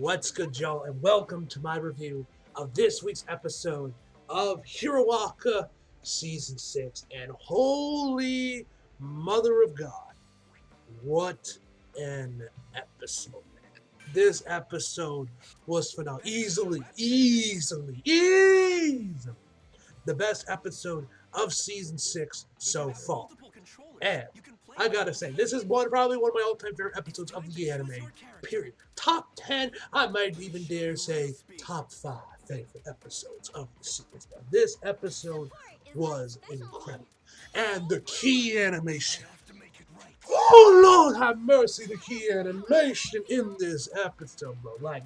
What's good, y'all, and welcome to my review of this week's episode of Hiroaka Season 6. And holy mother of God, what an episode, man. This episode was phenomenal. Easily the best episode of Season 6 so far. And I gotta say, this is probably one of my all-time favorite episodes of the anime. Period. Top 10, I might even dare say top 5 favorite episodes of the series. Now, this episode was incredible. And the key animation. Oh Lord have mercy, the key animation in this episode, bro. Like,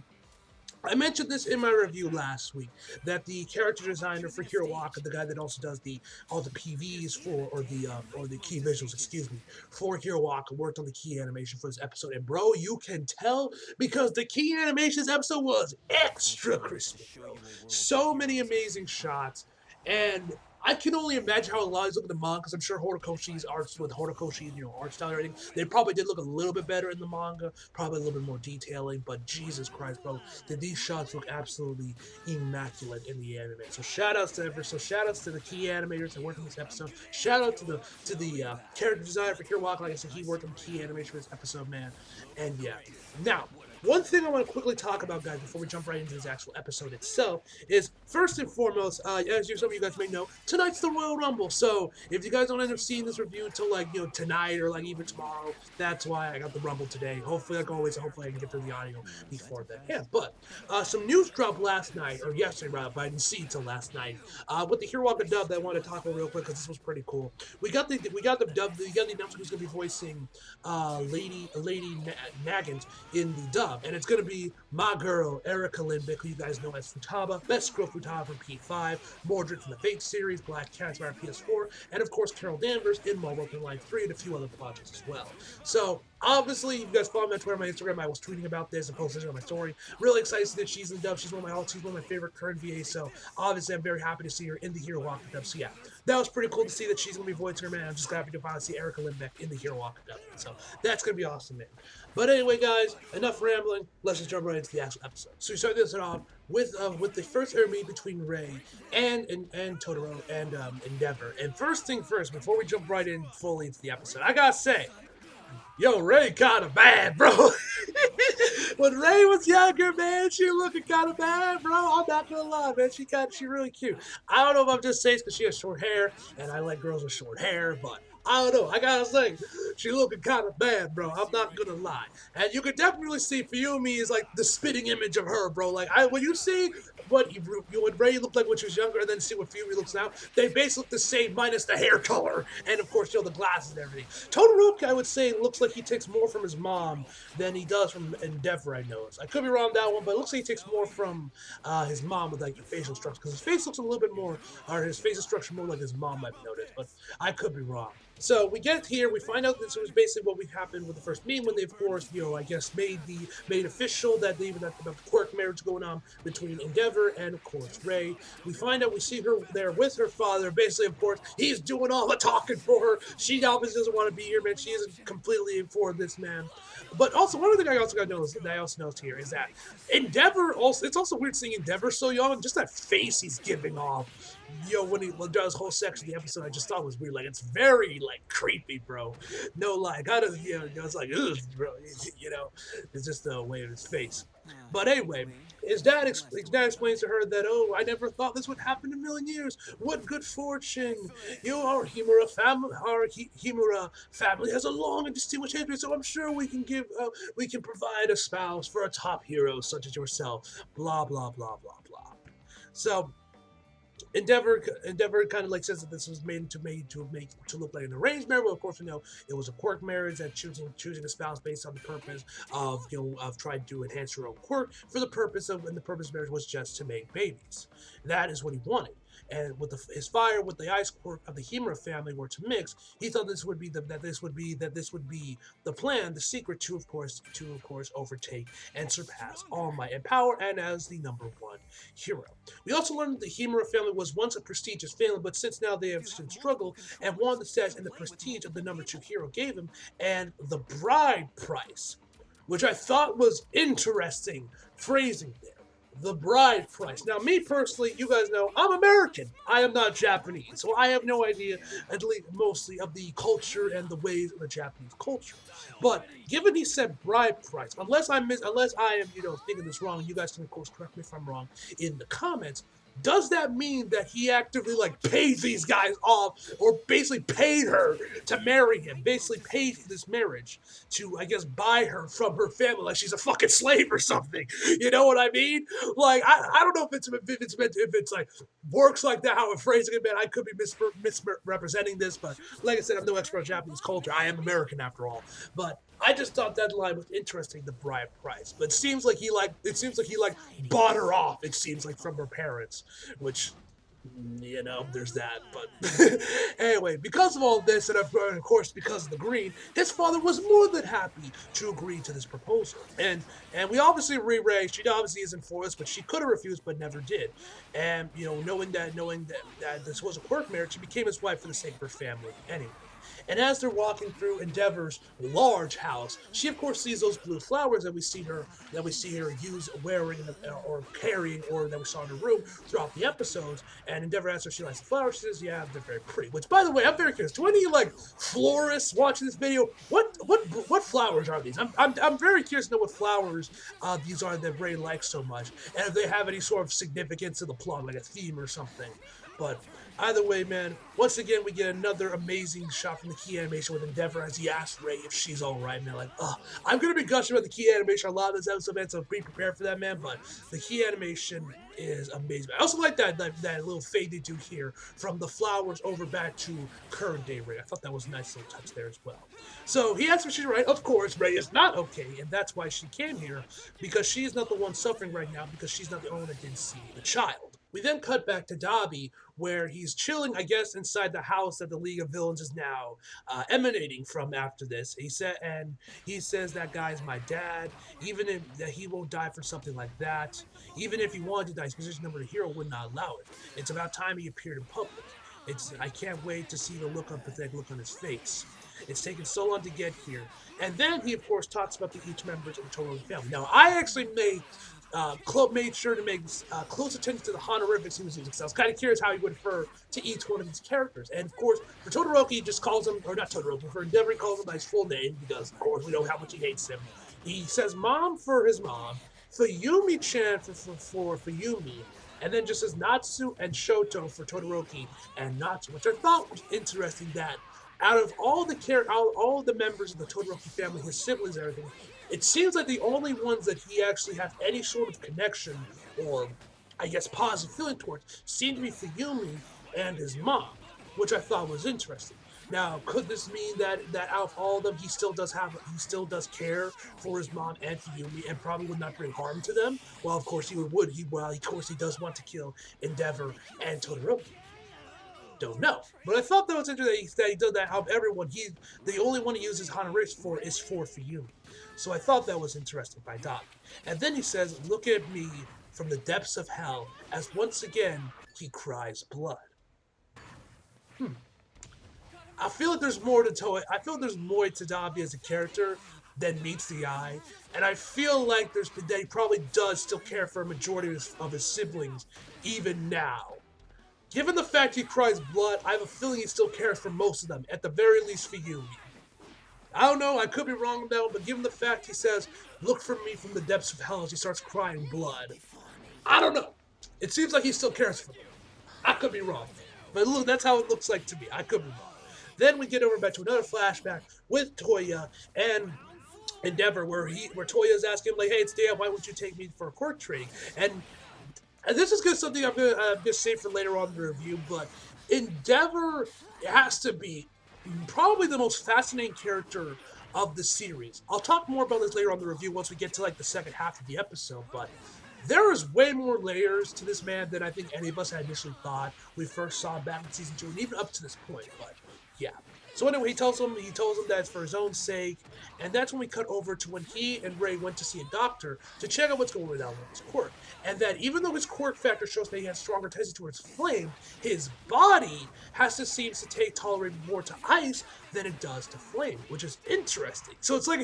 I mentioned this in my review last week that the character designer for Hiroaka, the guy that also does all the PVs for or the key visuals, excuse me, for Hiroaka, worked on the key animation for this episode. And bro, you can tell because the key animations episode was extra crispy, bro. So many amazing shots, and I can only imagine how a lot of these look in the manga, because I'm sure Horikoshi's arts with Horikoshi's, art style and everything, they probably did look a little bit better in the manga, probably a little bit more detailing, but Jesus Christ, bro, did these shots look absolutely immaculate in the anime. So shout outs to the key animators that worked on this episode. Shout out to the character designer for Hiroaka. Like I said, he worked on the key animation for this episode, man. And yeah. Now, one thing I want to quickly talk about, guys, before we jump right into this actual episode itself, is first and foremost, as some of you guys may know, tonight's the Royal Rumble. So if you guys don't end up seeing this review until tonight or even tomorrow, that's why I got the Rumble today. Hopefully, like always, hopefully I can get through the audio before then. Yeah, but some news dropped last night, or yesterday rather, but I didn't see it till last night. With the Hiroaka dub that I want to talk about real quick because this was pretty cool. We got the announcement who's going to be voicing Lady Nagant in the dub. And it's going to be my girl, Erica Lindbeck, who you guys know as Futaba, Best Girl Futaba from P5, Mordred from the Fate series, Black Cat from PS4, and of course Carol Danvers in Marvel Open Line 3 and a few other projects as well. So, obviously, you guys follow me on Twitter, my Instagram, I was tweeting about this and posting it on my story. Really excited to see that she's in the dub. She's one of my favorite current VAs, so obviously I'm very happy to see her in the Hiroaka dub. So yeah, that was pretty cool to see that she's going to be voicing her, man. I'm just happy to finally see Erica Lindbeck in the Hiroaka dub. So that's going to be awesome, man. But anyway, guys, enough rambling. Let's just jump right into the actual episode. So we start this off with the first air meet between Ray and Todoroki and Endeavor. And first thing first, before we jump right in fully into the episode, I gotta say, yo, Ray kind of bad, bro. When Ray was younger, man, she looking kind of bad, bro. I'm not gonna lie, man. She really cute. I don't know if I'm just saying it's because she has short hair, and I like girls with short hair, but I don't know. I gotta say, she looking kind of bad, bro. I'm not gonna lie. And you can definitely see Fuyumi is like the spitting image of her, bro. Like when you see what Ray looked like when she was younger, and then see what Fuyumi looks now, they basically look the same minus the hair color, and of course, the glasses and everything. Todoroki, I would say, looks like he takes more from his mom than he does from Endeavor. I noticed. I could be wrong on that one, but it looks like he takes more from his mom with like the facial structure, because his face looks a little bit more, or his facial structure more like his mom. I've noticed, but I could be wrong. So we get here, we find out this was basically what happened with the first meeting when they, of course, I guess made official that the quirk marriage going on between Endeavor and, of course, Ray. We find out, we see her there with her father. Basically, of course, he's doing all the talking for her. She obviously doesn't want to be here, man. She isn't completely for this man. But also, one other thing I also noticed here is that Endeavor it's also weird seeing Endeavor so young. Just that face he's giving off. When he does whole section of the episode, I just thought it was weird. Like, it's very, creepy, bro. No lie. Kind of, it's like, ugh, bro. It's just the way of his face. But anyway, his dad explains to her that, oh, I never thought this would happen in a million years. What good fortune. Our Himura family has a long and distinguished history, so I'm sure we can provide a spouse for a top hero such as yourself. Blah, blah, blah, blah, blah. So, Endeavor kind of says that this was made to look like an arranged marriage. Well, of course, we know it was a quirk marriage, that choosing a spouse based on the purpose of trying to enhance your own quirk and the purpose of marriage was just to make babies. That is what he wanted. And with his fire, with the ice quirk of the Himura family were to mix, he thought this would be the plan, the secret to of course overtake and surpass All Might and power, and as the #1 hero. We also learned that the Himura family was once a prestigious family, but since now they have since struggled and wanted the status and the prestige of the #2 hero gave him, and the bride price which I thought was interesting phrasing there. The bride price. Now, me personally, you guys know I'm American. I am not Japanese, so I have no idea, at least mostly, of the culture and the ways of the Japanese culture. But given he said bride price, unless I am, thinking this wrong, you guys can of course correct me if I'm wrong in the comments. Does that mean that he actively paid these guys off, or basically paid her to marry him? Basically paid for this marriage to, I guess, buy her from her family, like she's a fucking slave or something. You know what I mean? I don't know if it's like works like that, how I'm phrasing it, man. I could be misrepresenting this, but like I said, I'm no expert on Japanese culture. I am American after all. But I just thought that line was interesting, the bride price. But it seems like he bought her off. It seems like from her parents, which there's that. But anyway, because of all this, and of course because of the green, his father was more than happy to agree to this proposal. And we obviously re-raised. She obviously isn't for us, but she could have refused, but never did. And knowing that this was a quirk marriage, she became his wife for the sake of her family anyway. And as they're walking through Endeavor's large house, she of course sees those blue flowers that we see her use wearing or carrying, or that we saw in her room throughout the episodes. And Endeavor asks her if she likes the flowers. She says, "Yeah, they're very pretty." Which, by the way, I'm very curious. Do any florists watching this video? What flowers are these? I'm very curious to know what flowers these are that Ray likes so much, and if they have any sort of significance to the plot, like a theme or something. But either way, man, once again, we get another amazing shot from the key animation with Endeavor as he asks Ray if she's alright, man. I'm going to be gushing about the key animation a lot of this episode, man, so be prepared for that, man. But the key animation is amazing. I also like that little fade they do here from the flowers over back to current day Ray. I thought that was a nice little touch there as well. So he asks if she's right. Of course, Ray is not okay, and that's why she came here, because she is not the one suffering right now, because she's not the only one that didn't see the child. We then cut back to Dabi, where he's chilling, I guess, inside the house that the League of Villains is now emanating from after this. He says that guy's my dad, even if that he won't die for something like that. Even if he wanted to die, his position number the hero would not allow it. It's about time he appeared in public. I can't wait to see the pathetic look on his face. It's taken so long to get here. And then he, of course, talks about each members of the Todoroki family. Now, I actually made sure to make close attention to the honorifics he was using, because I was kind of curious how he would refer to each one of these characters. And of course, for Todoroki, he just calls him, or not Todoroki, for Endeavor, he calls him by his full name, because of course we know how much he hates him. He says mom for his mom, Fuyumi-chan for Fuyumi, and then just says Natsu and Shoto for Todoroki and Natsu, which I thought was interesting that out of all the members of the Todoroki family, his siblings and everything, it seems like the only ones that he actually has any sort of connection or, I guess, positive feeling towards seem to be Fuyumi and his mom, which I thought was interesting. Now, could this mean that out of all of them, he still does care for his mom and Fuyumi, and probably would not bring harm to them? Well, of course he would. Of course he does want to kill Endeavor and Todoroki. Don't know, but I thought that was interesting that he did that. Out of everyone, the only one he uses honorifics for is for Fuyumi. So I thought that was interesting by Doc. And then he says, "Look at me from the depths of hell," as once again he cries blood. I feel like there's more to Toei. I feel like there's more to Dabi as a character than meets the eye, and I feel like that he probably does still care for a majority of his siblings even now. Given the fact he cries blood, I have a feeling he still cares for most of them, at the very least Fuyumi. I don't know, I could be wrong on that one, but given the fact he says, "Look for me from the depths of hell," as he starts crying blood, I don't know. It seems like he still cares for them. I could be wrong. But look, that's how it looks like to me. I could be wrong. Then we get over back to another flashback with Toya and Endeavor, where Toya's asking him, like, "Hey, it's Dan, why won't you take me for a quirk training?" And this is something I'm gonna save for later on in the review, but Endeavor has to be probably the most fascinating character of the series. I'll talk more about this later on in the review once we get to the second half of the episode, but there is way more layers to this man than I think any of us had initially thought we first saw back in season 2, and even up to this point, but yeah. So anyway, he tells him that it's for his own sake, and that's when we cut over to when he and Ray went to see a doctor to check out what's going on with his quirk. And that even though his quirk factor shows that he has stronger tendency towards flame, his body seems to tolerate more to ice than it does to flame, which is interesting. So it's like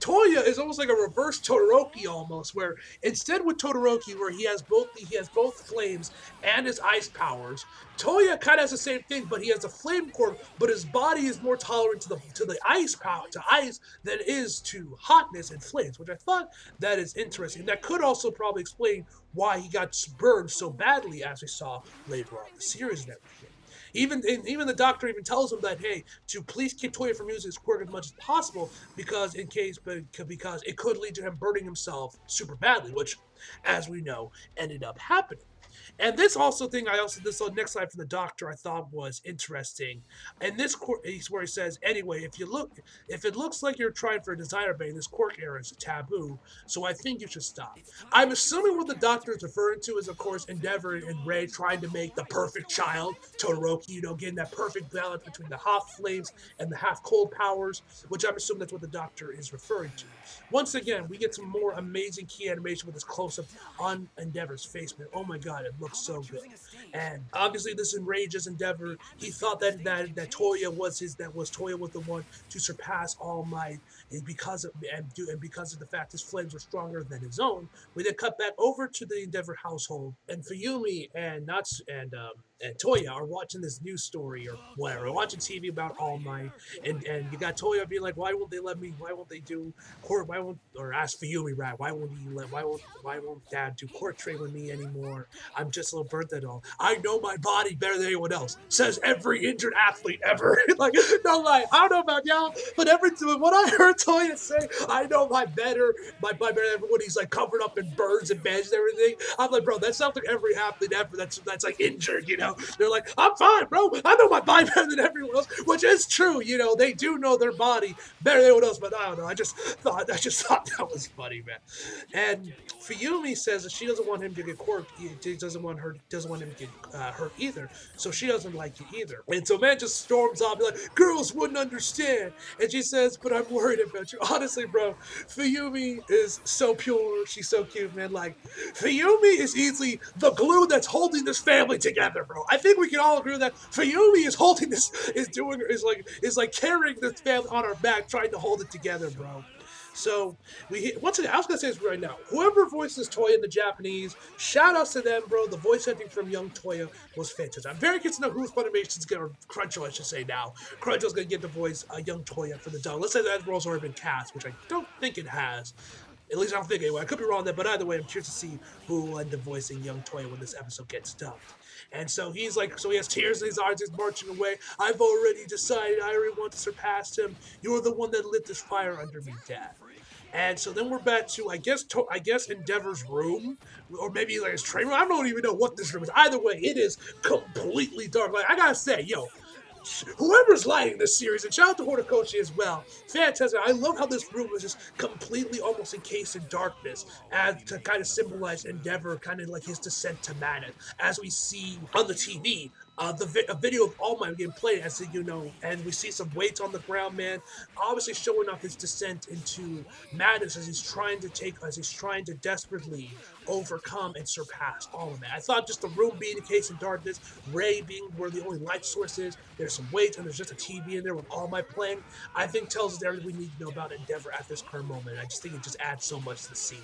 Toya is almost like a reverse Todoroki almost, where instead with Todoroki, where he has both flames and his ice powers, Toya kind of has the same thing, but he has a flame core, but his body is more tolerant to the ice power to ice than it is to hotness and flames, which I thought that is interesting. That could also probably explain why he got burned so badly, as we saw later on in the series and everything. Even the doctor even tells him that, hey, to please keep Toya from using his quirk as much as possible because it could lead to him burning himself super badly, which, as we know, ended up happening. And this also thing, this next slide from the doctor I thought was interesting. And this is where he says, anyway, if it looks like you're trying for a designer bang, this quirk era is a taboo, so I think you should stop. I'm assuming what the doctor is referring to is, of course, Endeavor and Ray trying to make the perfect child, Todoroki, getting that perfect balance between the half flames and the half cold powers, which I'm assuming that's what the doctor is referring to. Once again, we get some more amazing key animation with this close up on Endeavor's face, man. Oh my god, it looks so good. And obviously this enrages Endeavor. He thought that Toya was the one to surpass All Might, and because of the fact his flames were stronger than his own. We then cut back over to the Endeavor household, and Fuyumi and Natsu and Toya are watching this news story or whatever, watching TV about All Might, and you got Toya being like, why won't they let me? Why won't they do court? Why won't or ask Fuyumi, right? Why won't Dad do court train with me anymore? I'm just a little burnt at all. I know my body better than anyone else. Says every injured athlete ever. Like, no lie. I don't know about y'all, but what I heard Toya say, I know my better than everyone. He's like covered up in burns and bandages and everything. I'm like, bro, that sounds like every athlete ever that's like injured, They're like, I'm fine, bro. I know my body better than everyone else, which is true. They do know their body better than anyone else, but I don't know. I just thought that was funny, man. And Fuyumi says that she doesn't want him to get quirked. He doesn't want him to get hurt either. So she doesn't like it either. And so man just storms off, like, girls wouldn't understand. And she says, but I'm worried about you. Honestly, bro, Fuyumi is so pure. She's so cute, man. Like, Fuyumi is easily the glue that's holding this family together, bro. I think we can all agree that Fuyumi is holding this, is like carrying this family on her back, trying to hold it together, bro. So once again, I was gonna say this right now. Whoever voices Toya in the Japanese, shout outs to them, bro. The voice acting from young Toya was fantastic. I'm very curious to know who's Funimation's gonna, or Crunchyroll, I should say now. Crunchyroll's gonna get the voice young Toya for the dub. Let's say that role's already been cast, which I don't think it has. At least I don't think anyway. I could be wrong there, but either way, I'm curious to see who will end up voicing young Toya when this episode gets dubbed. And so he has tears in his eyes, he's marching away. I've already decided I already want to surpass him. You're the one that lit this fire under me, Dad. And so then we're back to I guess Endeavor's room, or maybe like his train room. I don't even know what this room is. Either way, it is completely dark. Like, I gotta say, whoever's lighting this series, and shout out to Horikoshi as well. Fantastic. I love how this room is just completely almost encased in darkness, as to kind of symbolize Endeavor, kind of like his descent to madness, as we see on the TV. A video of All Might getting played, and we see some weights on the ground, man. Obviously showing off his descent into madness as he's trying to desperately overcome and surpass all of it. I thought just the room being encased in darkness, Ray being where the only light source is, there's some weights, and there's just a TV in there with All Might playing, I think tells us everything we need to know about Endeavor at this current moment. I just think it just adds so much to the scene.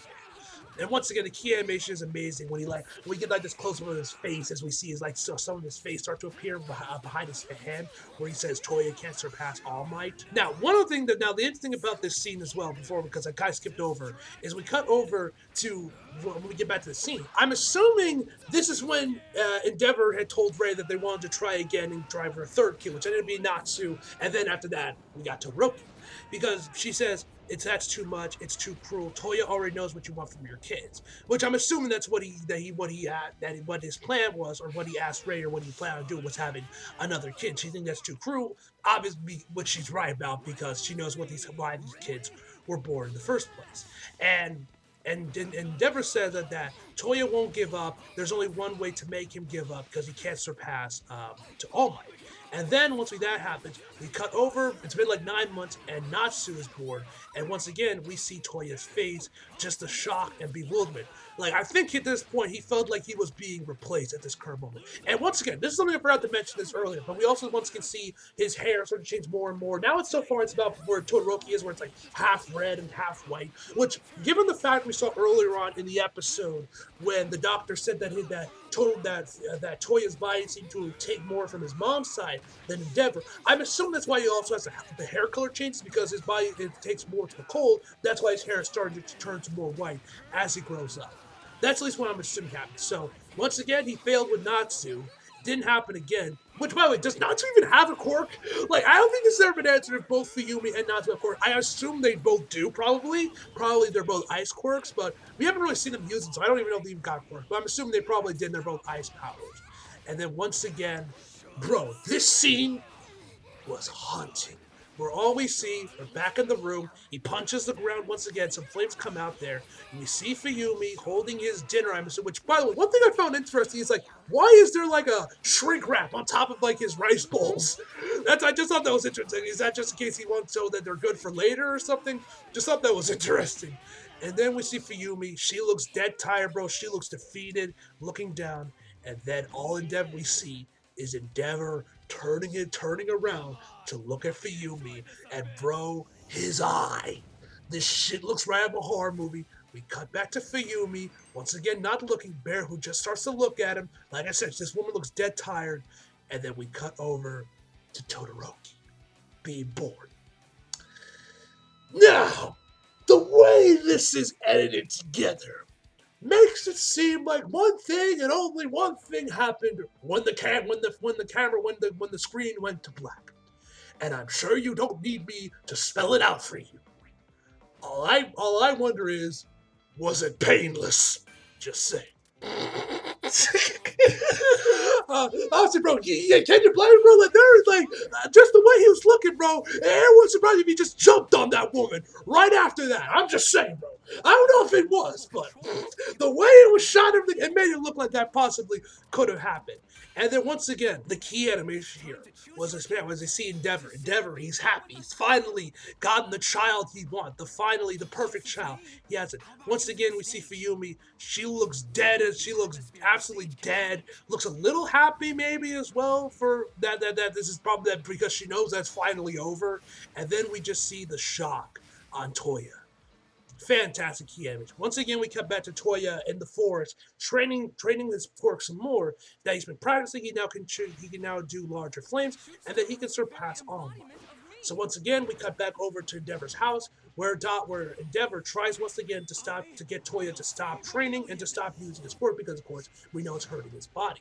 And once again, the key animation is amazing when we get like this close up of his face, as we see some of his face start to appear behind his hand, where he says Toya can't surpass All Might. Now, the interesting about this scene as well, because I kind of skipped over, is we cut over to when we get back to the scene. I'm assuming this is when Endeavor had told Ray that they wanted to try again and drive her a third kill, which ended up being Natsu, and then after that, we got Todoroki. Because she says, that's too much, it's too cruel. Toya already knows what you want from your kids. Which I'm assuming that's what his plan was, or what he asked Ray, or what he planned on doing was having another kid. She thinks that's too cruel. Obviously, what she's right about, because she knows why these kids were born in the first place. And Endeavor says that Toya won't give up. There's only one way to make him give up because he can't surpass to All Might. And then once that happens, we cut over. It's been like 9 months, and Natsu is born. And once again, we see Toya's face, just the shock and bewilderment. Like I think at this point, he felt like he was being replaced at this current moment. And once again, this is something I forgot to mention this earlier, but we also once can see his hair start to change more and more. Now it's so far it's about where Todoroki is, where it's like half red and half white. Which, given the fact we saw earlier on in the episode when the doctor said that that Toya's body seemed to take more from his mom's side than Endeavor. I'm assuming that's why he also has the hair color changes because his body it takes more to the cold. That's why his hair is starting to turn to more white as he grows up. That's at least what I'm assuming happened. So once again, he failed with Natsu. Didn't happen again. Which, by the way, does Natsu even have a quirk? Like, I don't think this has ever been answered if both Fuyumi and Natsu have quirks. I assume they both do, probably. Probably they're both ice quirks, but we haven't really seen them use them, so I don't even know if they even got quirks. But I'm assuming they probably did, and they're both ice powers. And then once again, bro, this scene was haunting. Where all we see, we're back in the room, he punches the ground once again, some flames come out there, and we see Fuyumi holding his dinner, I'm assuming, which, by the way, one thing I found interesting is, like, why is there, like, a shrink wrap on top of, like, his rice bowls? I just thought that was interesting. Is that just in case he wants so that they're good for later or something? Just thought that was interesting. And then we see Fuyumi, she looks dead tired, bro, she looks defeated, looking down, and then all Endeavor we see is Endeavor turning around to look at Fuyumi, and bro, his eye. This shit looks right out of a horror movie. We cut back to Fuyumi, once again not looking, Bear who just starts to look at him. Like I said, this woman looks dead tired, and then we cut over to Todoroki being born. Now, the way this is edited together makes it seem like one thing and only one thing happened when the screen went to black. And I'm sure you don't need me to spell it out for you. All I wonder is, was it painless? Just say. Honestly, bro, yeah, can you blame him, bro? Like, just the way he was looking, bro, it wouldn't surprise me if he just jumped on that woman right after that. I'm just saying, bro. I don't know if it was, but the way it was shot, it made it look like that possibly could have happened. And then once again, the key animation here was they see Endeavor. Endeavor, he's happy. He's finally gotten the child he wants. The perfect child. He has it. Once again, we see Fuyumi. She looks dead, and she looks absolutely dead. Looks a little happy maybe as well for that this is probably that because she knows that's finally over. And then we just see the shock on Toya. Fantastic key animation. Once again, we cut back to Toya in the forest, training his quirk some more. That he's been practicing, he can now do larger flames, and that he can surpass all. So once again, we cut back over to Endeavor's house, where Endeavor tries once again to get Toya to stop training and to stop using his quirk because, of course, we know it's hurting his body.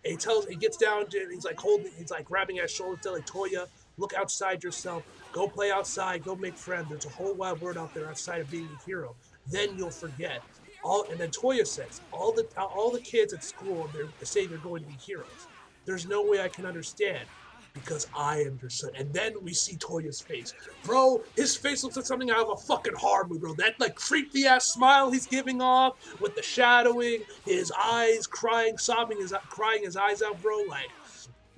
And he gets down to, he's like grabbing at his shoulder, telling Toya, look outside yourself. Go play outside. Go make friends. There's a whole wide world out there outside of being a hero. Then you'll forget. And then Toya says, all the kids at school, they say they're going to be heroes. There's no way I can understand because I am your son. And then we see Toya's face. Bro, his face looks like something out of a fucking horror movie, bro. That, like, creepy-ass smile he's giving off with the shadowing, his eyes crying his eyes out, bro. Like,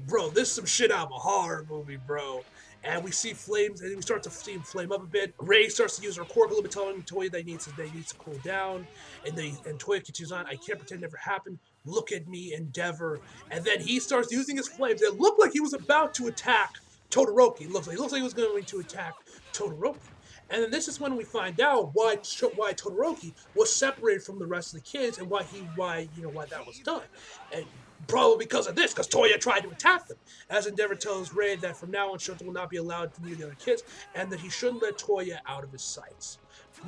bro, this is some shit out of a horror movie, bro. And we see flames, and we start to see him flame up a bit. Ray starts to use her quirk a little bit, telling Toya that he needs to cool down. And Toya continues on, I can't pretend it never happened. Look at me, Endeavor. And then he starts using his flames. It looked like he was about to attack Todoroki. It looks like he was going to attack Todoroki. And then this is when we find out why Todoroki was separated from the rest of the kids and why that was done. And probably because of this, because Toya tried to attack them. As Endeavor tells Ray that from now on, Shota will not be allowed to meet the other kids, and that he shouldn't let Toya out of his sights.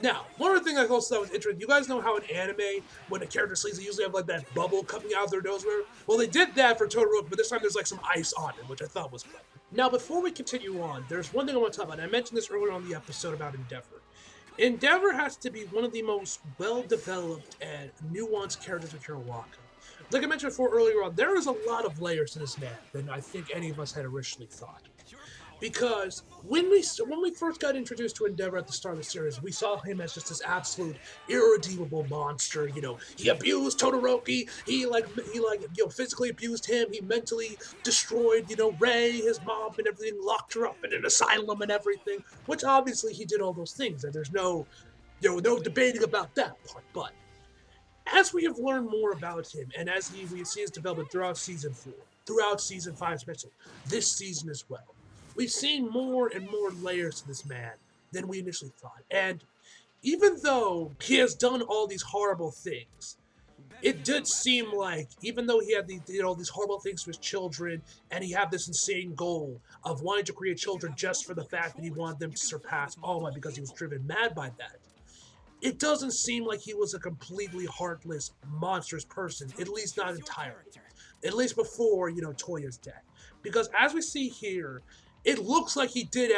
Now, one other thing I also thought was interesting, you guys know how in anime, when a character sleeps, they usually have like that bubble coming out of their nose, whatever? Well, they did that for Todoroki, but this time there's like some ice on it, which I thought was clever. Now, before we continue on, there's one thing I want to talk about, and I mentioned this earlier on the episode about Endeavor. Endeavor has to be one of the most well-developed and nuanced characters of Hiroaka. Like I mentioned before earlier on, there is a lot of layers to this man than I think any of us had originally thought. because when we first got introduced to Endeavor at the start of the series, we saw him as just this absolute irredeemable monster. He abused Todoroki. He physically abused him. He mentally destroyed Rei, his mom, and everything. Locked her up in an asylum and everything. Which obviously he did all those things, and there's no no debating about that part. But as we have learned more about him, and as we see his development throughout season 4, throughout season 5 especially, this season as well, we've seen more and more layers to this man than we initially thought. And even though he has done all these horrible things, it did seem like, even though he had these horrible things to his children, and he had this insane goal of wanting to create children just for the fact that he wanted them to surpass All Might because he was driven mad by that, it doesn't seem like he was a completely heartless, monstrous person, at least not entirely. At least before, Toya's death. Because as we see here, it looks like he did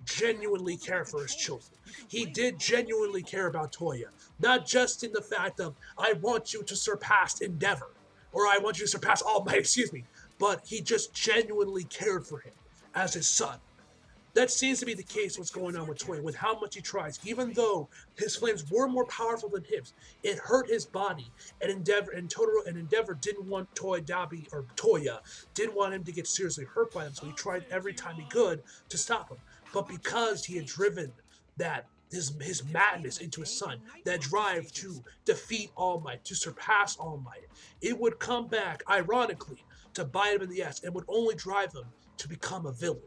genuinely care for his children. He did genuinely care about Toya. Not just in the fact of, I want you to surpass Endeavor, or I want you to surpass All Might, excuse me, but he just genuinely cared for him as his son. That seems to be the case what's going on with Toya, with how much he tries. Even though his flames were more powerful than his, it hurt his body. And Endeavor didn't want Toya didn't want him to get seriously hurt by them, so he tried every time he could to stop him. But because he had driven his madness into his son, that drive to defeat All Might, to surpass All Might, it would come back, ironically, to bite him in the ass and would only drive him to become a villain.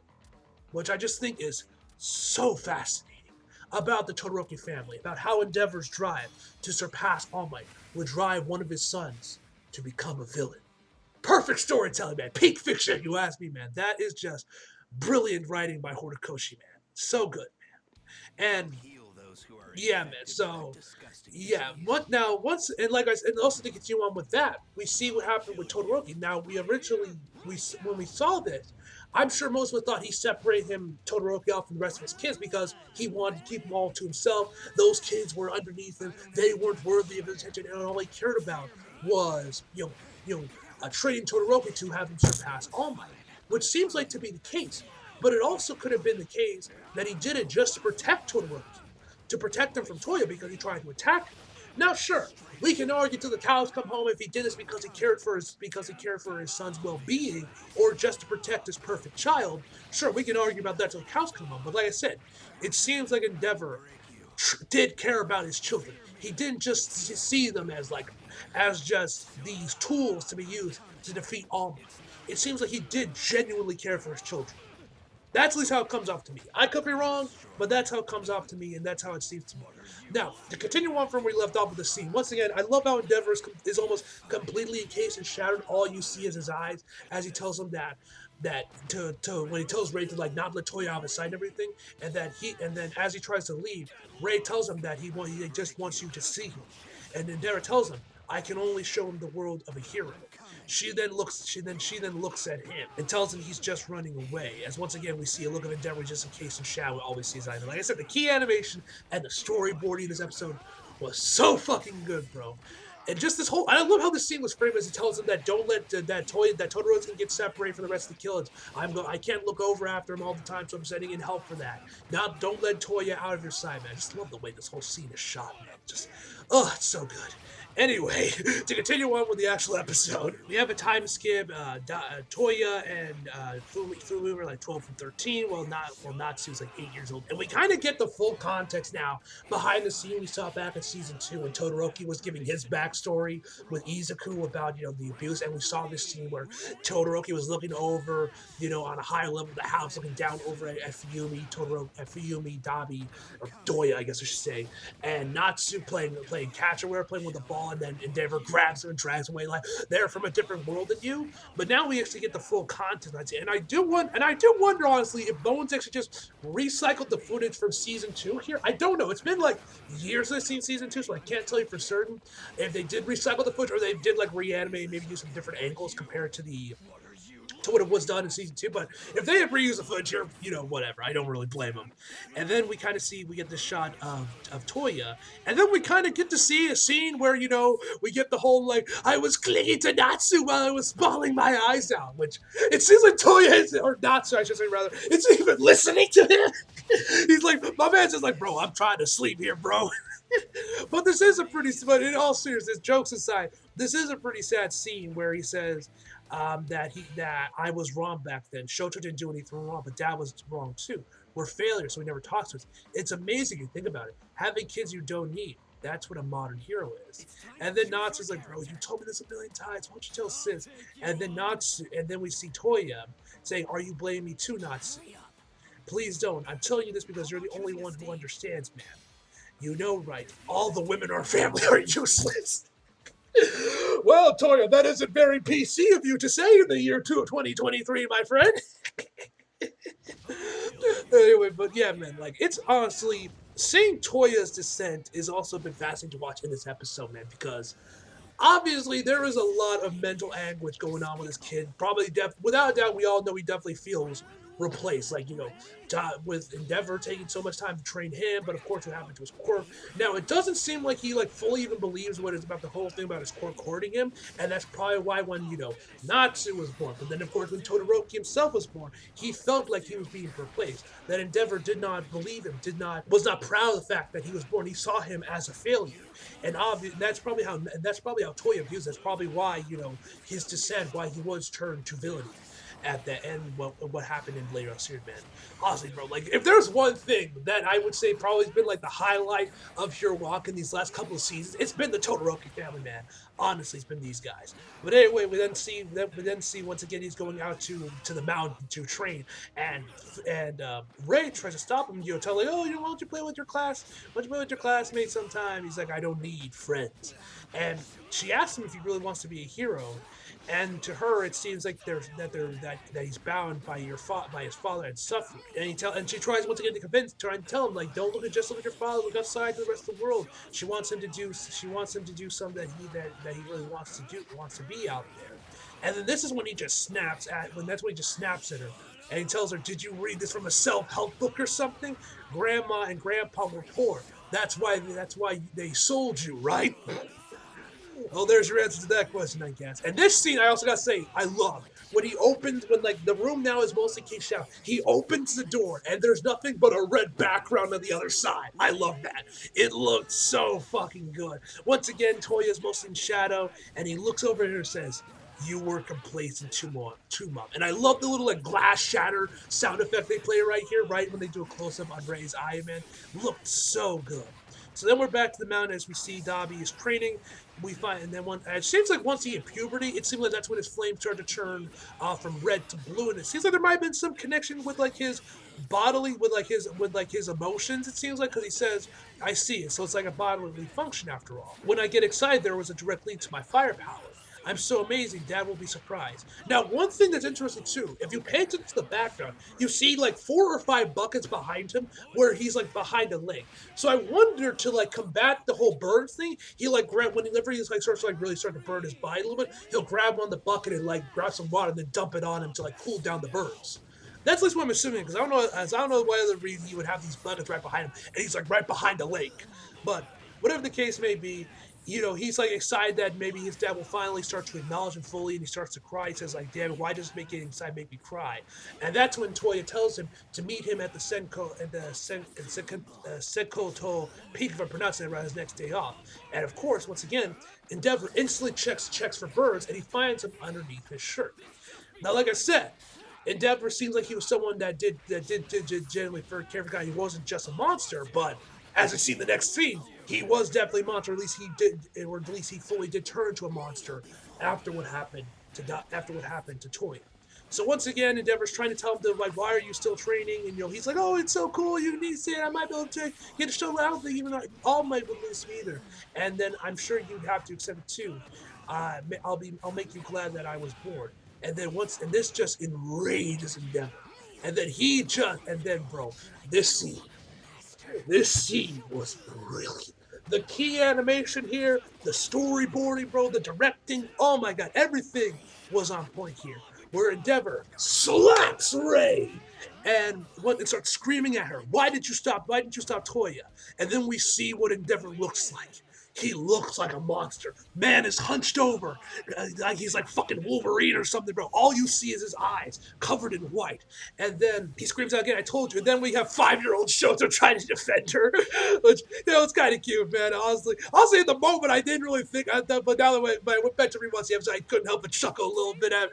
Which I just think is so fascinating about the Todoroki family, about how Endeavor's drive to surpass All Might would drive one of his sons to become a villain. Perfect storytelling, man. Peak fiction, you ask me, man. That is just brilliant writing by Horikoshi, man. So good, man. And yeah, man. So yeah, and also to continue on with that, we see what happened with Todoroki. Now when we saw this, I'm sure most of us thought he separated Todoroki off from the rest of his kids because he wanted to keep them all to himself. Those kids were underneath him; they weren't worthy of his attention, and all he cared about was training Todoroki to have him surpass All Might, which seems like to be the case. But it also could have been the case that he did it just to protect Todoroki, to protect him from Toya because he tried to attack him. Now, sure, we can argue till the cows come home if he did this because he cared for his son's well-being or just to protect his perfect child. Sure, we can argue about that till the cows come home. But like I said, it seems like Endeavor did care about his children. He didn't just see them as just these tools to be used to defeat All Might. It seems like he did genuinely care for his children. That's at least how it comes off to me. I could be wrong, but that's how it comes off to me, and that's how it seems to me. Now, to continue on from where we left off with the scene, once again, I love how Endeavor is almost completely encased and shattered. All you see is his eyes as he tells him that when he tells Rei to not let Toya out of his sight and everything, and then as he tries to leave, Rei tells him that he just wants you to see him, and Endeavor tells him, I can only show him the world of a hero. She then looks at him and tells him he's just running away. As once again we see a look of Endeavor just encased in shadow. We always see his eyes. Like I said, the key animation and the storyboarding in this episode was so fucking good, bro. And just this whole, I love how this scene was framed as he tells him that don't let that Todoroki's gonna get separated from the rest of the killers. I can't look over after him all the time, so I'm sending in help for that. Now don't let Toya out of your sight, man. I just love the way this whole scene is shot, man. It's so good. Anyway, to continue on with the actual episode, we have a time skip. Toya and Fumi were 12 and 13, while Natsu was 8 years old. And we kind of get the full context now behind the scene we saw back in season 2 when Todoroki was giving his backstory with Izuku about, the abuse. And we saw this scene where Todoroki was looking over, on a higher level of the house, looking down over at Fumi, Dabi, or Doya, I guess I should say, and Natsu playing catch, or playing with the ball, and then Endeavor grabs him and drags him away they're from a different world than you. But now we actually get the full content. And I do wonder honestly if Bones actually just recycled the footage from season 2 here. I don't know. It's been years since I've seen season 2, so I can't tell you for certain if they did recycle the footage or they did reanimate, maybe use some different angles compared to the to what it was done in season 2. But if they had reused the footage here, whatever. I don't really blame them. And then we kind of we get this shot of Toya, and then we kind of get to see a scene where we get the whole like I was clinging to Natsu while I was bawling my eyes out, which it seems like Toya is, or Natsu, I should say rather, it's even listening to him. He's like, my man's just like, bro, I'm trying to sleep here, bro. But this is but in all seriousness, jokes aside, this is a pretty sad scene where he says that I was wrong back then. Shoto didn't do anything wrong, but Dad was wrong too. We're failures, so we never talked to us. It's amazing you think about it. Having kids you don't need. That's what a modern hero is. And then Natsu's like, bro, you told me this a million times. Why don't you tell Sis? And then we see Toya saying, are you blaming me too, Natsu? Please don't. I'm telling you this because you're the only one who understands, man. You know, right? All the women in our family are useless. Well, Toya, that isn't very PC of you to say in the year 2023, my friend. Anyway, but yeah, man, like, it's honestly, seeing Toya's descent is also been fascinating to watch in this episode, man, because obviously there is a lot of mental anguish going on with this kid. Probably, without a doubt, we all know he definitely feels replaced. Like, with Endeavor taking so much time to train him, but of course what happened to his quirk. Now, it doesn't seem like he fully even believes what is about the whole thing about his quirk courting him, and that's probably why when, Natsu was born, but then of course when Todoroki himself was born, he felt like he was being replaced. That Endeavor did not believe him, was not proud of the fact that he was born. He saw him as a failure. And that's probably how Toya views it. That's probably why, his descent, why he was turned to villainy at the end, what happened in later series, man. Honestly, bro, like, if there's one thing that I would say probably has been like the highlight of Hero Walk in these last couple of seasons, it's been the Todoroki family, man. Honestly, it's been these guys. But anyway, we then see once again he's going out to the mountain to train, and Ray tries to stop him. Telling, oh, why don't you play with your classmates sometime? He's like, I don't need friends. And she asks him if he really wants to be a hero. And to her, it seems like that he's bound by his father and suffering. And she tries once again to try and tell him, like, don't look at your father, look outside to the rest of the world. She wants him to do something that he really wants to be out there. And then this is when he just snaps at her. And he tells her, did you read this from a self-help book or something? Grandma and Grandpa were poor. That's why they sold you, right? Well, there's your answer to that question, I guess. And this scene, I also gotta say, I love when the room now is mostly cased out. He opens the door, and there's nothing but a red background on the other side. I love that. It looked so fucking good. Once again, Toya's mostly in shadow, and he looks over at her and says, you were complacent too much. And I love the little glass shatter sound effect they play right here, right when they do a close-up on Ray's eye, man. Looked so good. So then we're back to the mountain as we see Dabi is training. We find, and then it seems like once he hit puberty, it seems like that's when his flames started to turn from red to blue, and it seems like there might have been some connection with his bodily, with his emotions. It seems like, because he says, "I see it," so it's like a bodily function after all. When I get excited, there was a direct link to my firepower. I'm so amazing, Dad will be surprised. Now, one thing that's interesting too, if you pay attention to the background, you see 4 or 5 buckets behind him where he's behind a lake. So I wonder, to combat the whole burn thing, he whenever he's starts to really start to burn his body a little bit, he'll grab one of the bucket and grab some water and then dump it on him to cool down the burns. That's at least what I'm assuming, because I don't know why other reason he would have these buckets right behind him, and he's right behind a lake. But whatever the case may be, he's excited that maybe his dad will finally start to acknowledge him fully, and he starts to cry. He says, damn, why does getting inside make me cry? And that's when Toya tells him to meet him at the Senkoto Peak, if I'm pronouncing it right, his next day off. And of course, once again, Endeavor instantly checks for birds, and he finds them underneath his shirt. Now, like I said, Endeavor seems like he was someone that did genuinely care for God. He wasn't just a monster, but as we see in the next scene, he was definitely a monster. At least he fully did turn into a monster after what happened to Toya. So once again, Endeavor's trying to tell him why are you still training? And he's like, oh, it's so cool. You need to see it. I might be able to get to show. I don't think even all might release me either. And then I'm sure you'd have to accept it too. I'll make you glad that I was born. And then this just enrages Endeavor. And then bro, this scene was brilliant. The key animation here, the storyboarding, bro, the directing, oh my god, everything was on point here. where Endeavor slaps Ray and starts screaming at her. Why did you stop? Why didn't you stop Toya? And then we see what Endeavor looks like. He looks like a monster. Man is hunched over, like he's like fucking Wolverine or something, bro. All you see is his eyes covered in white. And then he screams out again, I told you. And then we have 5-year-old Shoto trying to defend her, which, it's kind of cute, man. Honestly, at the moment, I didn't really think, but now that I went back to rewatch the episode, I couldn't help but chuckle a little bit at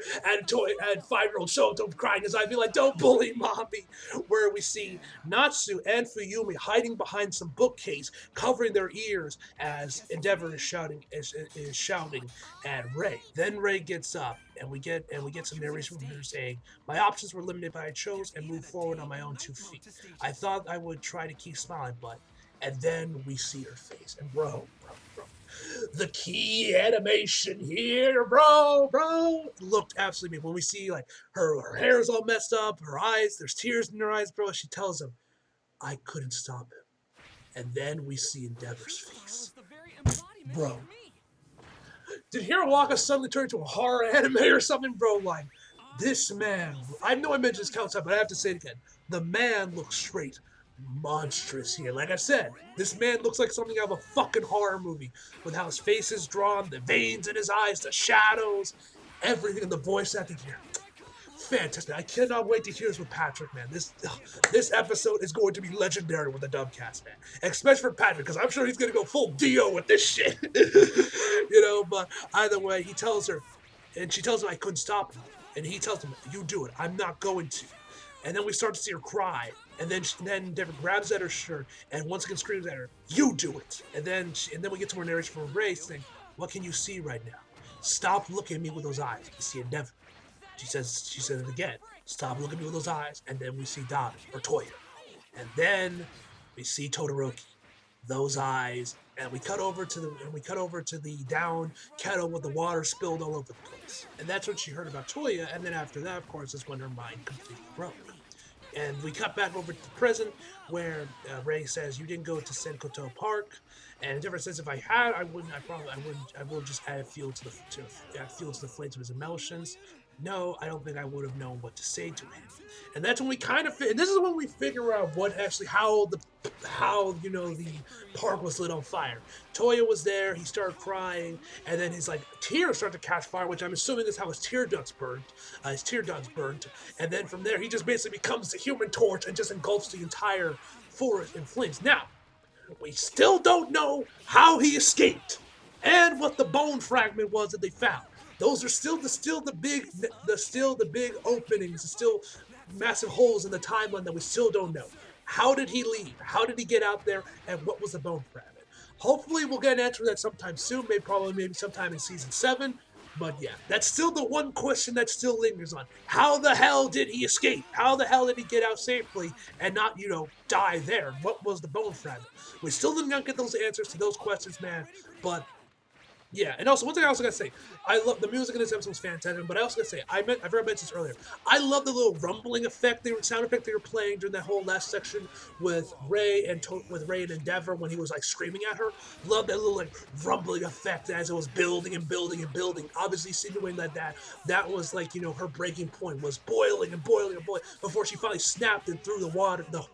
5-year-old Shoto crying his eye, be like, don't bully mommy. Where we see Natsu and Fuyumi hiding behind some bookcase, covering their ears as Endeavor is shouting at Ray. Then Ray gets up, and we get some narration from her saying, "My options were limited, but I chose and moved forward on my own 2 feet. I thought I would try to keep smiling, but..." And then we see her face, and bro, the key animation here, bro, looked absolutely amazing. When we see like her hair's all messed up, her eyes, there's tears in her eyes, bro. She tells him, "I couldn't stop him." And then we see Endeavor's face. Bro. Did Hirawaka suddenly turn into a horror anime or something, bro? Like, this man, I know I mentioned this countless times, but I have to say it again. The man looks straight monstrous here. Like I said, this man looks like something out of a fucking horror movie, with how his face is drawn, the veins in his eyes, the shadows, everything in the voice acting here. Fantastic. I cannot wait to hear this with Patrick, man. This episode is going to be legendary with the dubcast, man. Especially for Patrick, because I'm sure he's going to go full Dio with this shit. But either way, he tells her, and she tells him I couldn't stop him. And he tells him, you do it. I'm not going to. And then we start to see her cry. And then Deborah grabs at her shirt and once again screams at her, you do it. And then we get to more narration from Ray saying, what can you see right now? Stop looking at me with those eyes. You see Endeavor. She says it again. Stop looking at me with those eyes. And then we see Dabi, or Toya. And then we see Todoroki. Those eyes. And we cut over to the down kettle with the water spilled all over the place. And that's when she heard about Toya. And then after that, of course, is when her mind completely broke. And we cut back over to the present, where Ray says, "You didn't go to Senkoto Park," and Endeavor says, "If I had, I wouldn't. I will just add fuel to the flames of his emotions. No, I don't think I would have known what to say to him." And that's when we and this is when we figure out how the park was lit on fire. Toya was there, he started crying, and then his tears start to catch fire, which I'm assuming is how his tear ducts burnt. And then from there he just basically becomes the Human Torch and just engulfs the entire forest in flames. Now, we still don't know how he escaped and what the bone fragment was that they found. Those are still the big openings, still massive holes in the timeline that we still don't know. How did he leave? How did he get out there? And what was the bone fragment? Hopefully we'll get an answer to that sometime soon, maybe sometime in season 7. But yeah, that's still the one question that still lingers on. How the hell did he escape? How the hell did he get out safely and not, die there? What was the bone fragment? We still did not get those answers to those questions, man. But yeah, and also, one thing I also gotta say, I love the music in this episode was fantastic, but I also gotta say, I've already mentioned this earlier, I love the little rumbling sound effect they were playing during that whole last section with Ray and Endeavor when he was screaming at her. Love that little rumbling effect as it was building and building and building. Obviously, signaling that was her breaking point was boiling and boiling and boiling before she finally snapped and threw the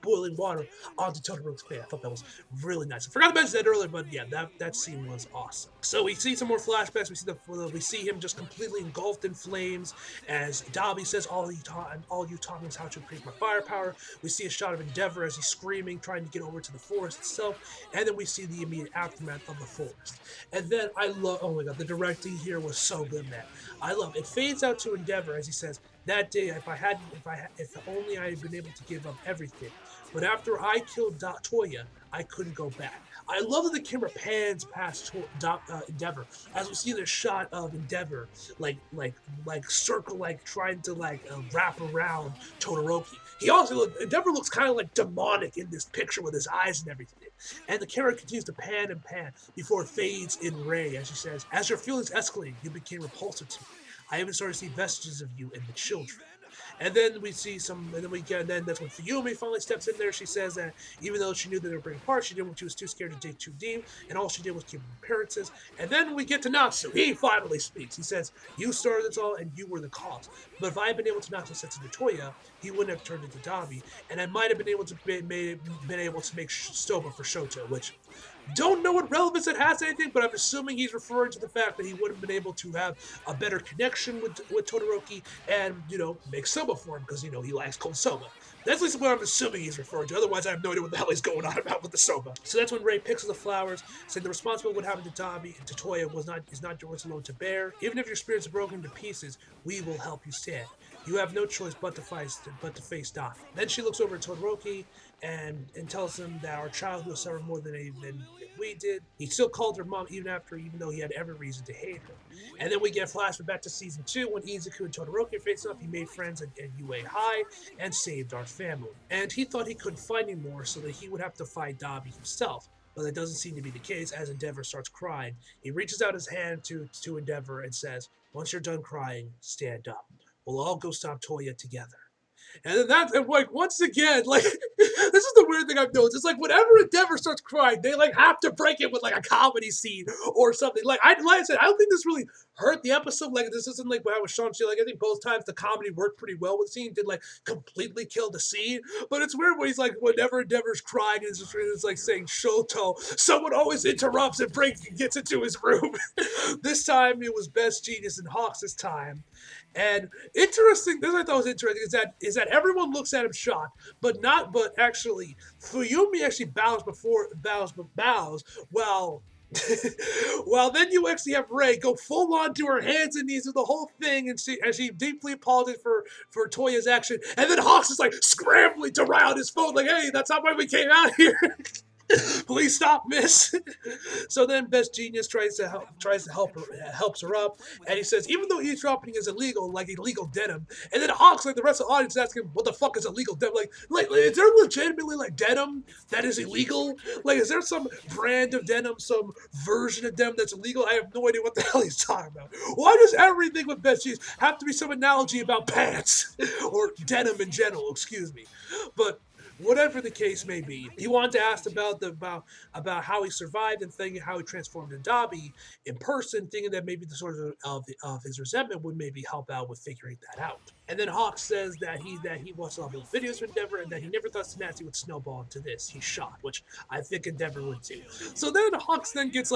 boiling water onto Todoroki's face. I thought that was really nice. I forgot to mention that earlier, but yeah, that scene was awesome. So we see some more flashbacks. We see him just completely engulfed in flames as Dabi says, all you taught me is how to increase my firepower. We see a shot of Endeavor as he's screaming, trying to get over to the forest itself, and then we see the immediate aftermath of the forest. And then oh my god, the directing here was so good, man. It fades out to Endeavor as he says, that day, if only I had been able to give up everything. But after I killed Toya, I couldn't go back. I love that the camera pans past Endeavor as we see this shot of Endeavor trying to wrap around Todoroki. Endeavor looks kind of demonic in this picture with his eyes and everything. And the camera continues to pan and pan before it fades in Ray as she says, as your feelings escalated, you became repulsive to me. I even started to see vestiges of you in the children. And then we see and then that's when Fuyumi finally steps in there. She says that even though she knew that they were breaking apart, she was too scared to dig too deep, and all she did was keep appearances. And then we get to Natsu. He finally speaks. He says, "You started this all, and you were the cause. But if I had been able to knock the sense into Toya, he wouldn't have turned into Dabi, and I might have been able to been able to make Stoba for Shoto, which." Don't know what relevance it has to anything, but I'm assuming he's referring to the fact that he would have been able to have a better connection with Todoroki and, make soba for him because, he likes cold soba. That's at least what I'm assuming he's referring to. Otherwise, I have no idea what the hell he's going on about with the soba. So that's when Ray picks the flowers, saying the responsibility of what happened to Dabi and to Toya is not yours alone to bear. Even if your spirit's broken to pieces, we will help you stand. You have no choice but to face Dabi. Then she looks over at Todoroki and tells him that our child will suffer more than we did. He still called her mom even though he had every reason to hate her. And then we get a flashback back to season 2 when Izuku and Todoroki faced off. He made friends at UA High and saved our family. And he thought he couldn't fight anymore, so that he would have to fight Dabi himself. But that doesn't seem to be the case, as Endeavor starts crying. He reaches out his hand to Endeavor and says, "Once you're done crying, stand up. We'll all go stop Toya together." And then once again, this is the weird thing I've noticed. It's like whenever Endeavor starts crying, they have to break it with a comedy scene or something. Like I said, I don't think this really hurt the episode. Like this isn't like what I was Shang-Chi. I think both times the comedy worked pretty well with the scene. Did completely kill the scene. But it's weird when he's whenever Endeavor's crying, it's like saying Shoto, someone always interrupts and gets into his room. This time it was Best Genius and Hawks' time. And interesting, this I thought was interesting, is that everyone looks at him shocked, but actually Fuyumi actually bows, while well, then you actually have Ray go full on to her hands and knees with the whole thing, and she deeply apologizes for Toya's action, and then Hawks is scrambling to write on his phone, hey, that's not why we came out here. Please stop, miss. So then Best Genius helps her up, and he says even though eavesdropping is illegal, illegal denim, and then Hawks, the rest of the audience, asking what the fuck is illegal denim? Is there legitimately denim that is illegal? Is there some brand of denim, some version of denim that's illegal? I have no idea what the hell he's talking about. Why does everything with Best Genius have to be some analogy about pants or denim in general? Excuse me, but. Whatever the case may be, he wanted to ask about how he survived and thinking how he transformed into Dabi in person, thinking that maybe the source of his resentment would maybe help out with figuring that out. And then Hawk says that he watched a lot of videos of Endeavor and that he never thought Tsunatsu would snowball into this. He's shocked, which I think Endeavor would too. So then Hawks then gets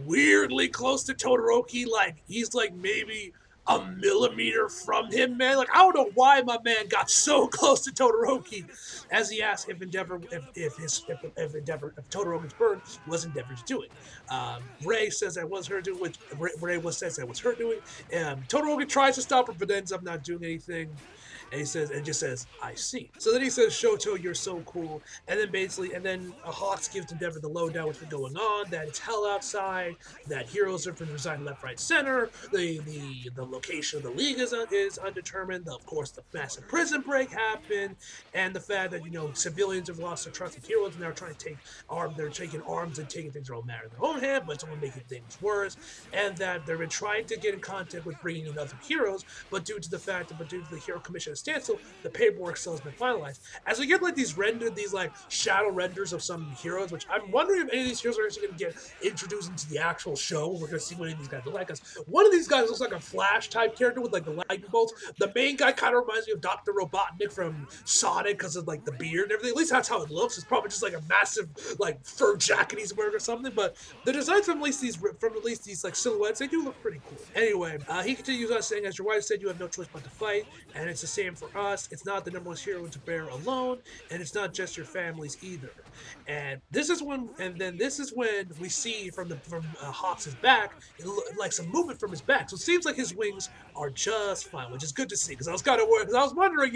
weirdly close to Todoroki, he's maybe a millimeter from him, man. I don't know why my man got so close to Todoroki, as he asked if Todoroki's burn was Endeavor's doing. Ray says that was her doing, which Ray says that was her doing. Todoroki tries to stop her, but ends up not doing anything. And just says, "I see." So then he says, "Shoto, you're so cool." And then Hawks gives Endeavor the lowdown what's been going on, that it's hell outside, that heroes are from resign left, right, center, the location of the league is undetermined, of course the massive prison break happened, and the fact that, civilians have lost their trust in heroes and they're trying to they're taking arms and taking things in their own hand, but it's only making things worse, and that they've been trying to get in contact with bringing in other heroes, but due to the Hero Commission standstill, the paperwork still has been finalized. As we get these shadow renders of some heroes, which I'm wondering if any of these heroes are actually going to get introduced into the actual show. We're going to see what any of these guys look like. Because one of these guys looks like a Flash type character with the lightning bolts. The main guy kind of reminds me of Dr. Robotnik from Sonic because of the beard and everything. At least that's how it looks. It's probably just a massive fur jacket he's wearing or something. But the designs from at least these silhouettes, they do look pretty cool. Anyway, he continues on saying, "As your wife said, you have no choice but to fight, and it's the same for us. It's not the number one hero to bear alone, and it's not just your families either." And this is when we see from Hawks' back, some movement from his back. So it seems like his wings are just fine, which is good to see. Because I was kind of worried. Because I was wondering,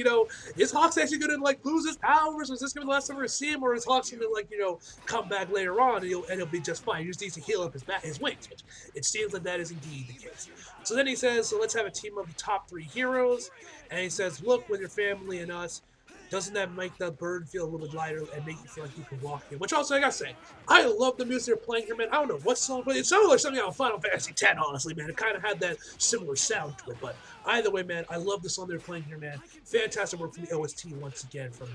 is Hawks actually going to lose his powers? Or is this going to be the last time we're going to see him? Or is Hawks going to come back later on and he'll be just fine? He just needs to heal up his wings, which it seems like that is indeed the case. So then he says, "So let's have a team of the top 3 heroes." And he says, "Look, with your family and us, Doesn't that make the burden feel a little bit lighter and make you feel like you can walk in? Which also, I gotta say, I love the music they're playing here, man. I don't know what song, but it sounded like something out of Final Fantasy X, honestly, man. It kind of had that similar sound to it, but either way, man, I love the song they're playing here, man. Fantastic work from the OST once again from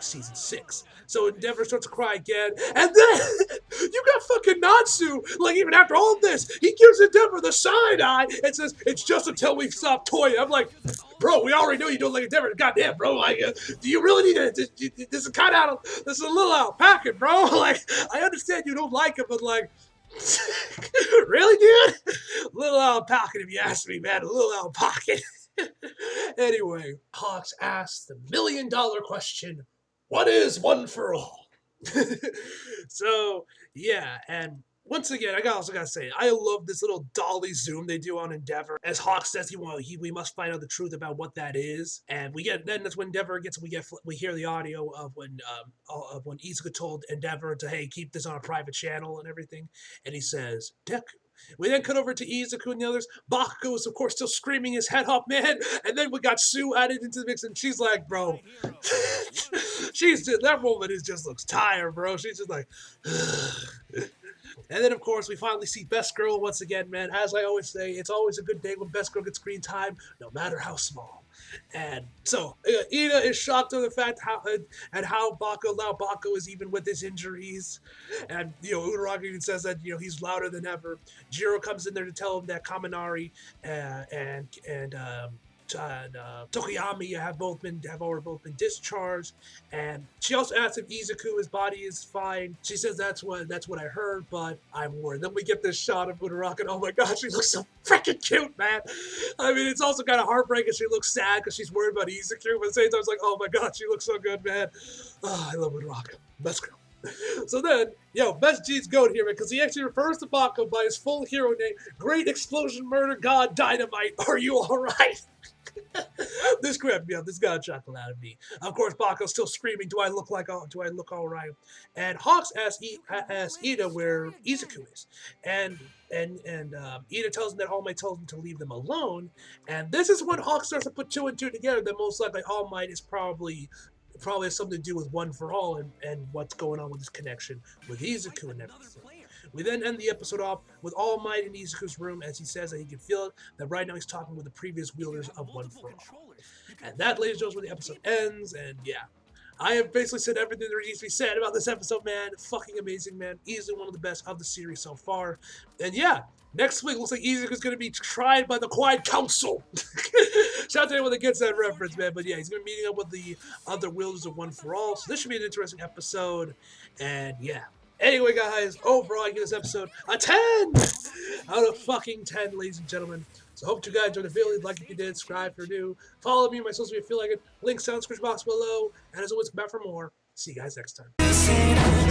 season 6. So Endeavor starts to cry again, and then you got fucking Natsu. Like, even after all of this, he gives Endeavor the side eye and says, "It's just until we stop toying." I'm like, bro, we already know you don't like Endeavor. Goddamn, bro. Like, do you really need to? This is kind of this is a little out of pocket, bro. Like, I understand you don't like him, but like, really, dude? A little out of pocket, if you ask me, man. A little out of pocket. Anyway, Hawks asks the $1,000,000 question: what is one for all? So yeah, and once again, I also gotta say, I love this little dolly zoom they do on Endeavor. As Hawk says, we must find out the truth about what that is, and that's when Endeavor we hear the audio of when Izuku told Endeavor to, hey, keep this on a private channel and everything, and he says, Deku. We then cut over to Izuku and the others. Bakugo is, of course, still screaming his head off, man. And then we got Sue added into the mix, and she's like, bro, that woman looks tired, bro. She's just like, and then, of course, we finally see Best Girl once again, man. As I always say, it's always a good day when Best Girl gets screen time, no matter how small. And so, Ida is shocked at the fact how Bako is even with his injuries. And, Uraraka even says that, he's louder than ever. Jiro comes in there to tell him that Kaminari and Tokoyami have both been discharged, and she also asks if Izuku's body is fine. She says that's what I heard, but I'm worried. Then we get this shot of Uraraka, and oh my god, she looks so freaking cute, man. I mean, it's also kind of heartbreaking. She looks sad because she's worried about Izuku, but at the same time, it's like, oh my god, she looks so good, man. Oh, I love Uraraka, best girl. So then, Best G's goat here, man, because he actually refers to Bako by his full hero name, Great Explosion Murder God Dynamite. Are you alright? This grabbed me up. This got a chuckle out of me. Of course, Bako's still screaming, do I look all right? And Hawks asks Ida where Izuku is. And Ida tells him that All Might told him to leave them alone. And this is when Hawks starts to put 2 and 2 together, that most likely All Might is probably has something to do with One for All and what's going on with his connection with Izuku and everything. We then end the episode off with All Might in Izuku's room as he says that he can feel it, that right now he's talking with the previous wielders of One for All. And that, ladies and gentlemen, where the episode ends, and yeah. I have basically said everything there needs to be said about this episode, man. Fucking amazing, man. Easily one of the best of the series so far. And yeah, next week looks like Izuku's going to be tried by the Quiet Council. Shout out to anyone that gets that reference, man. But yeah, he's going to be meeting up with the other wielders of One for All. So this should be an interesting episode. And yeah. Anyway, guys, overall, I give this episode a 10 out of fucking 10, ladies and gentlemen. So hope you guys enjoyed the video. Like if you did, subscribe if you're new. Follow me on my social media if you feel like it. Links down in the description box below. And as always, come back for more. See you guys next time.